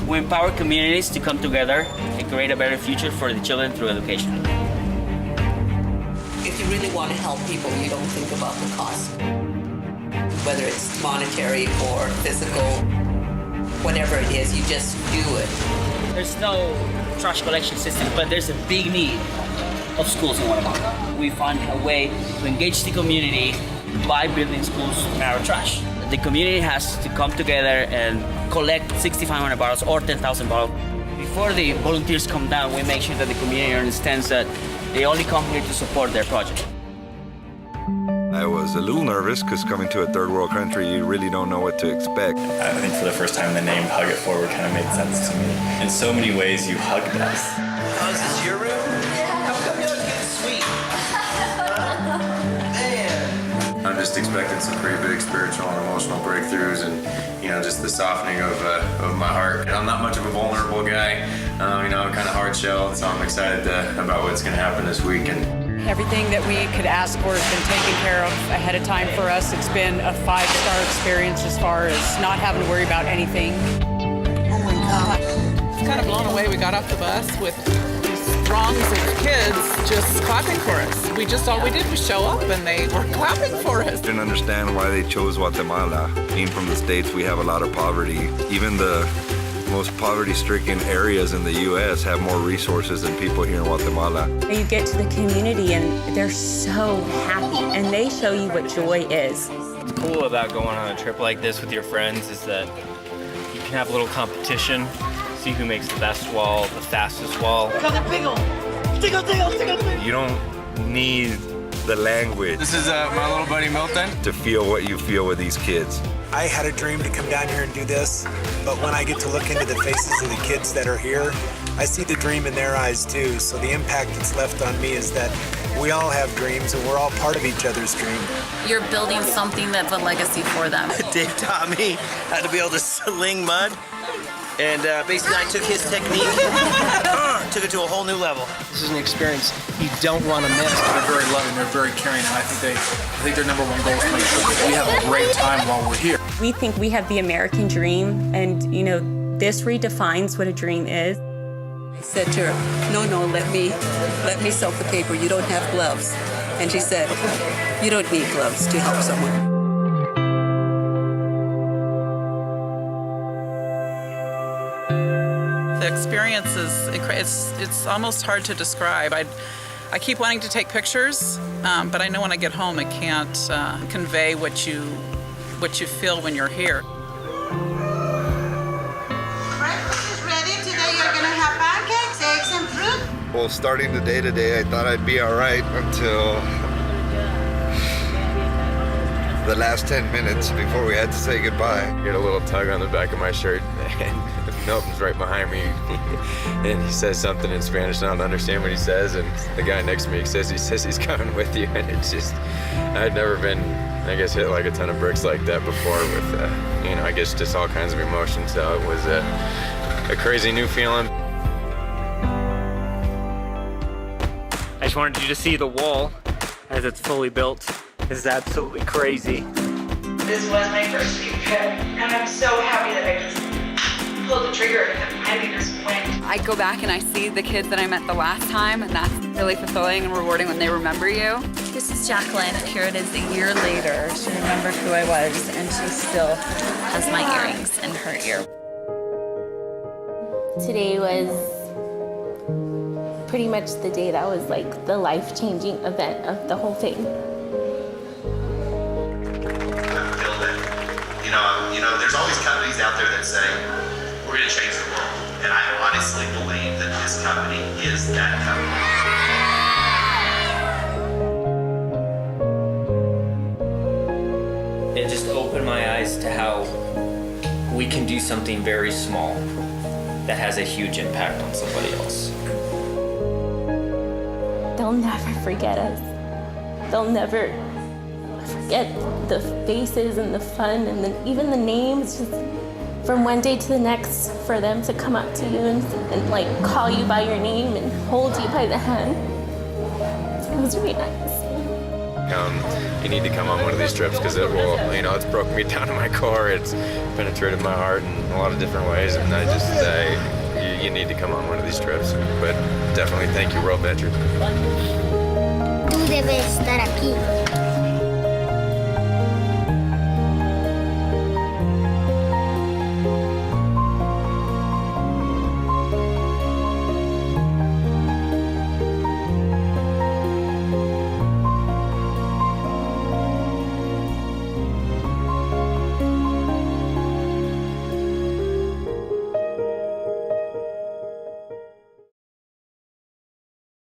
We empower communities to come together and create a better future for the children through education. If you really want to help people, you don't think about the cost. Whether it's monetary or physical, whatever it is, you just do it. There's no trash collection system, but there's a big need of schools in Guatemala. We found a way to engage the community by building schools in our trash. The community has to come together and collect 6,500 bottles or 10,000 bottles. Before the volunteers come down, we make sure that the community understands that they only come here to support their project. I was a little nervous because coming to a third world country, you really don't know what to expect. I think for the first time the name Hug It Forward kind of made sense to me. In so many ways you hugged us. Oh, is this your room? Yeah. Come yours getting sweet. Man. I'm just expecting some pretty big spiritual and emotional breakthroughs and, just the softening of my heart. I'm not much of a vulnerable guy, I'm kind of hard shell, so I'm excited about what's going to happen this week. Everything that we could ask for has been taken care of ahead of time for us. It's been a 5-star experience as far as not having to worry about anything. Oh my gosh. It's kind of blown away. We got off the bus with these throngs of kids just clapping for us. All we did was show up and they were clapping for us. I didn't understand why they chose Guatemala. Being from the States, we have a lot of poverty. Even the most poverty-stricken areas in the U.S. have more resources than people here in Guatemala. You get to the community and they're so happy and they show you what joy is. What's cool about going on a trip like this with your friends is that you can have a little competition, see who makes the best wall, the fastest wall. You don't need the language. This is my little buddy Milton. To feel what you feel with these kids. I had a dream to come down here and do this, but when I get to look into the faces of the kids that are here, I see the dream in their eyes too. So the impact that's left on me is that we all have dreams and we're all part of each other's dream. You're building something that's a legacy for them. Dave taught me how to be able to sling mud. And basically I took his technique, took it to a whole new level. This is an experience you don't want to miss. They're very loving, they're very caring, and I think their number one goal is to make sure that we have a great time while we're here. We think we have the American dream, and this redefines what a dream is. I said to her, no, let me soak the paper. You don't have gloves. And she said, you don't need gloves to help someone. The experience it's almost hard to describe. I keep wanting to take pictures, but I know when I get home I can't convey what you feel when you're here. Breakfast is ready. Today you're gonna have pancakes, eggs, and fruit. Well, starting the day today, I thought I'd be all right until the last 10 minutes before we had to say goodbye. Get a little tug on the back of my shirt, and Milton's right behind me, and he says something in Spanish, and I don't understand what he says, and the guy next to me says he's coming with you, and it's just, I'd never been, I guess, hit like a ton of bricks like that before with, I guess just all kinds of emotions, so it was a crazy new feeling. I just wanted you to see the wall as it's fully built. This is absolutely crazy. This was my first big trip, and I'm so happy that I just pulled the trigger and finally just went. I go back and I see the kids that I met the last time, and that's really fulfilling and rewarding when they remember you. This is Jacqueline. Here it is a year later. She remembered who I was, and she still has my earrings in her ear. Today was pretty much the day that was like the life-changing event of the whole thing. There's always companies out there that say, we're going to change the world. And I honestly believe that this company is that company. It just opened my eyes to how we can do something very small that has a huge impact on somebody else. They'll never forget us. They'll never forget the faces and the fun and even the names. Just from one day to the next, for them to come up to you and like call you by your name and hold you by the hand. It was really nice. you need to come on one of these trips because it will, it's broken me down to my core. It's penetrated my heart in a lot of different ways, and I just, you need to come on one of these trips. But definitely thank you, World Veterans. Tú debes estar aquí.